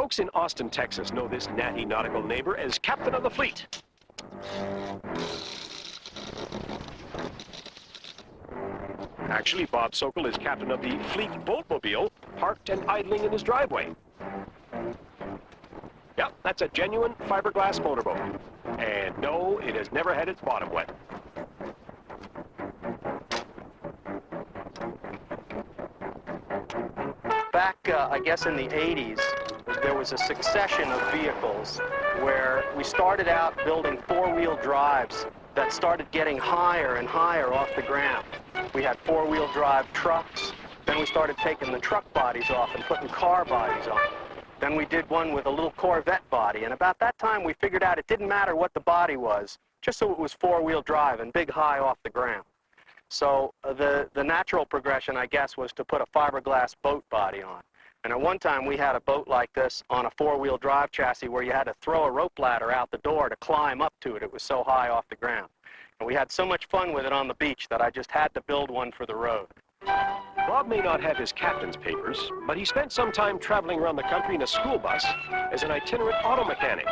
Folks in Austin, Texas know this natty nautical neighbor as captain of the fleet. Actually, Bob Sokol is captain of the Fleet Boatmobile, parked and idling in his driveway. Yep, that's a genuine fiberglass motorboat. And no, it has never had its bottom wet. Back, I guess in the 80s, there was a succession of vehicles where we started out building four-wheel drives that started getting higher and higher off the ground. We had four-wheel drive trucks, then we started taking the truck bodies off and putting car bodies on. Then we did one with a little Corvette body, and about that time we figured out it didn't matter what the body was, just so it was four-wheel drive and big high off the ground. So the natural progression, I guess, was to put a fiberglass boat body on. And at one time we had a boat like this on a four-wheel drive chassis where you had to throw a rope ladder out the door to climb up to it. It was so high off the ground. And we had so much fun with it on the beach that I just had to build one for the road. Bob may not have his captain's papers, but he spent some time traveling around the country in a school bus as an itinerant auto mechanic.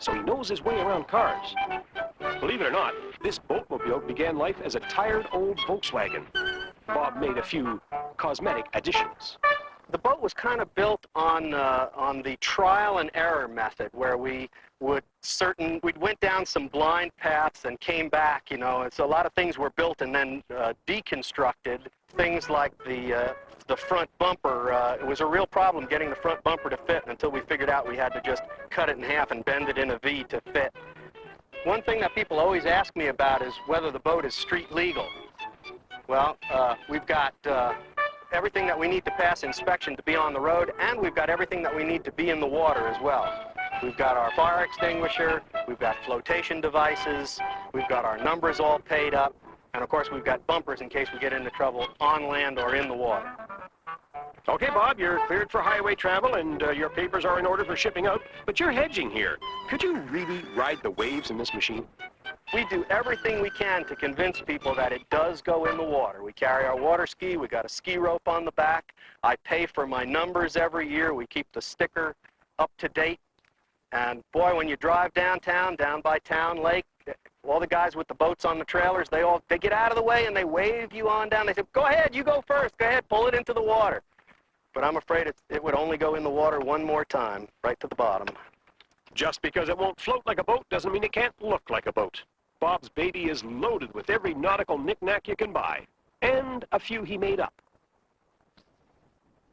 So he knows his way around cars. Believe it or not, this boatmobile began life as a tired old Volkswagen. Bob made a few cosmetic additions. The boat was kind of built on the trial and error method, where we went down some blind paths and came back, you know. And so a lot of things were built and then deconstructed. Things like the front bumper, it was a real problem getting the front bumper to fit until we figured out we had to just cut it in half and bend it in a V to fit. One thing that people always ask me about is whether the boat is street legal. Well, we've got everything that we need to pass inspection to be on the road, and we've got everything that we need to be in the water as well. We've got our fire extinguisher, we've got flotation devices, we've got our numbers all paid up, and of course we've got bumpers in case we get into trouble on land or in the water. Okay, Bob, you're cleared for highway travel and your papers are in order for shipping out, but you're hedging here. Could you really ride the waves in this machine? We do everything we can to convince people that it does go in the water. We carry our water ski, we got a ski rope on the back. I pay for my numbers every year. We keep the sticker up to date. And boy, when you drive downtown, down by Town Lake, all the guys with the boats on the trailers, they get out of the way and they wave you on down. They say, go ahead, you go first, go ahead, pull it into the water. But I'm afraid it would only go in the water one more time, right to the bottom. Just because it won't float like a boat doesn't mean it can't look like a boat. Bob's baby is loaded with every nautical knick-knack you can buy, and a few he made up.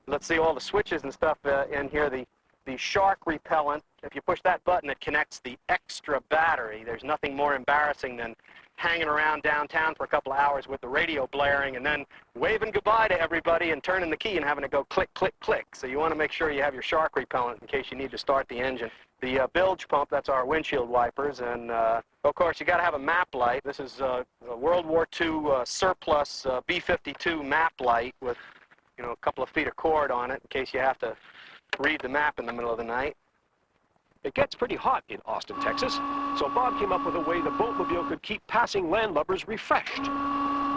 Let's see all the switches and stuff in here. The shark repellent, if you push that button, it connects the extra battery. There's nothing more embarrassing than hanging around downtown for a couple of hours with the radio blaring and then waving goodbye to everybody and turning the key and having to go click, click, click. So you want to make sure you have your shark repellent in case you need to start the engine. The bilge pump, that's our windshield wipers, and of course you got to have a map light. This is a World War II surplus B-52 map light with, you know, a couple of feet of cord on it in case you have to read the map in the middle of the night. It gets pretty hot in Austin, Texas, so Bob came up with a way the boatmobile could keep passing landlubbers refreshed,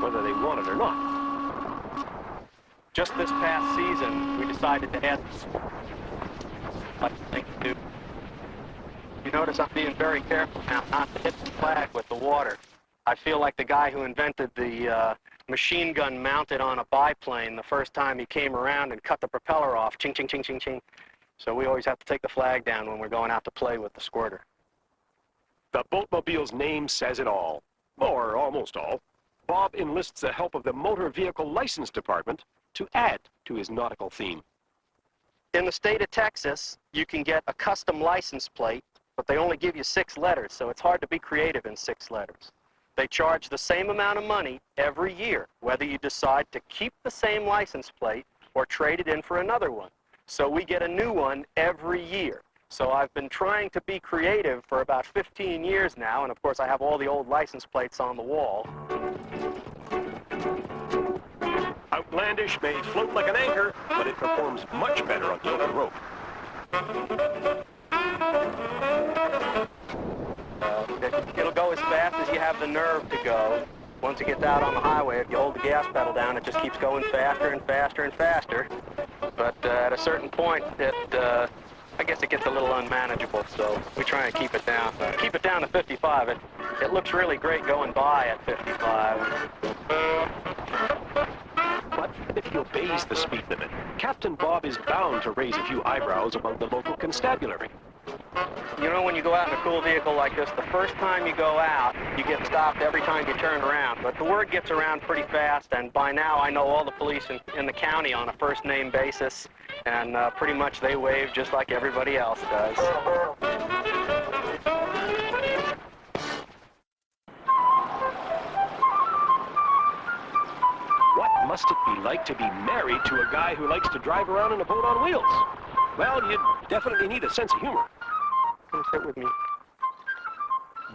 whether they want it or not. Just this past season, we decided to add thing to do. You notice I'm being very careful now not to hit the flag with the water. I feel like the guy who invented the machine gun mounted on a biplane the first time he came around and cut the propeller off. Ching, ching, ching, ching, ching. So we always have to take the flag down when we're going out to play with the squirter. The boatmobile's name says it all, or almost all. Bob enlists the help of the Motor Vehicle License Department to add to his nautical theme. In the state of Texas, you can get a custom license plate, but they only give you 6 letters, so it's hard to be creative in 6 letters. They charge the same amount of money every year, whether you decide to keep the same license plate or trade it in for another one. So we get a new one every year. So I've been trying to be creative for about 15 years now, and of course I have all the old license plates on the wall. Outlandish may float like an anchor, but it performs much better on tilted rope. It'll go as fast as you have the nerve to go. Once it gets out on the highway, if you hold the gas pedal down, it just keeps going faster and faster and faster. But at a certain point, I guess it gets a little unmanageable, so we try and keep it down. Keep it down to 55. It looks really great going by at 55. But if he obeys the speed limit, Captain Bob is bound to raise a few eyebrows among the local constabulary. You know, when you go out in a cool vehicle like this, the first time you go out, you get stopped every time you turn around. But the word gets around pretty fast, and by now I know all the police in the county on a first-name basis, and pretty much they wave just like everybody else does. What must it be like to be married to a guy who likes to drive around in a boat on wheels? Well, you definitely need a sense of humor. Come sit with me.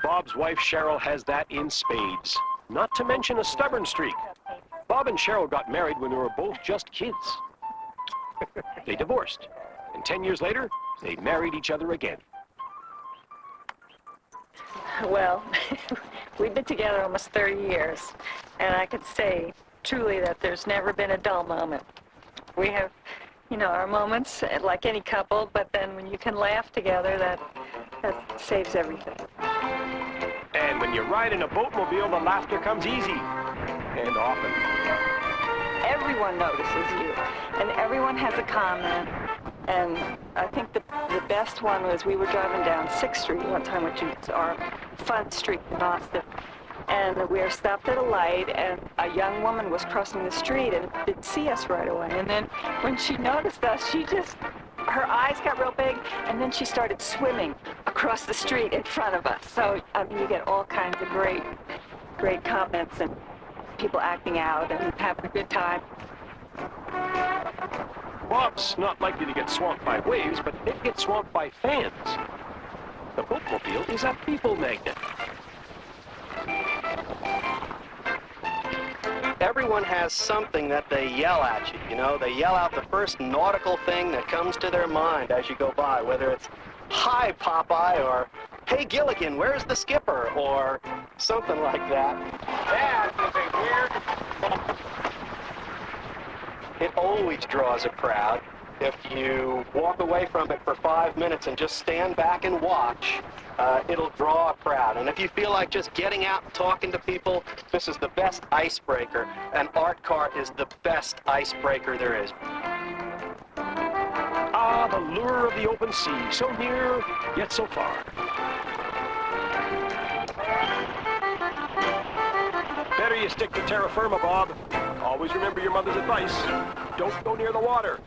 Bob's wife, Cheryl, has that in spades. Not to mention a stubborn streak. Bob and Cheryl got married when they were both just kids. They divorced, and 10 years later, they married each other again. Well, we've been together almost 30 years, and I could say truly that there's never been a dull moment. We have, you know, our moments like any couple, but then when you can laugh together, that saves everything. And when you ride in a boatmobile, the laughter comes easy, and often. Everyone notices you, and everyone has a comment. And I think the best one was we were driving down 6th Street one time, which is our fun street in Austin. And we were stopped at a light, and a young woman was crossing the street and didn't see us right away. And then when she noticed us, her eyes got real big, and then she started swimming across the street in front of us. So, I mean, you get all kinds of great comments and people acting out and having a good time. Bob's not likely to get swamped by waves, but they get swamped by fans. The boatmobile is a people magnet. Everyone has something that they yell at you, you know? They yell out the first nautical thing that comes to their mind as you go by, whether it's, "Hi, Popeye," or, "Hey, Gilligan, where's the skipper?" or something like that. That is a weird... It always draws a crowd. If you walk away from it for 5 minutes and just stand back and watch, it'll draw a crowd. And if you feel like just getting out and talking to people, this is the best icebreaker. An art car is the best icebreaker there is. Ah, the lure of the open sea, so near, yet so far. Better you stick to terra firma, Bob. Always remember your mother's advice. Don't go near the water.